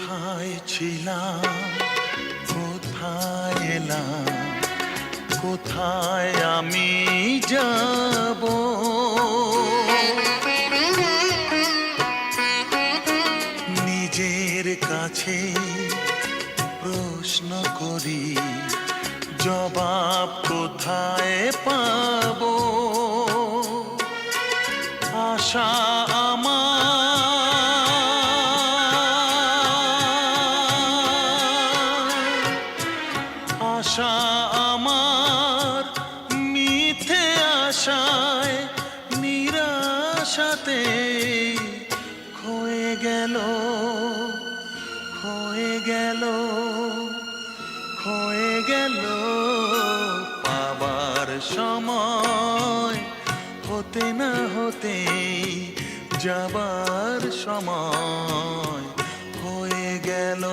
কোথায় ছিলাম, কোথায় এলাম, কোথায় আমি যাব? নিজের কাছে প্রশ্ন করি, জবাব কোথায় পাব? আশা আশা আমার মিথ্যে আশায় নিরাশাতে ক্ষয়ে গেল, ক্ষয়ে গেল, ক্ষয়ে গেল। পাবার সময় হতে না হতে যাবার সময় হয়ে গেল।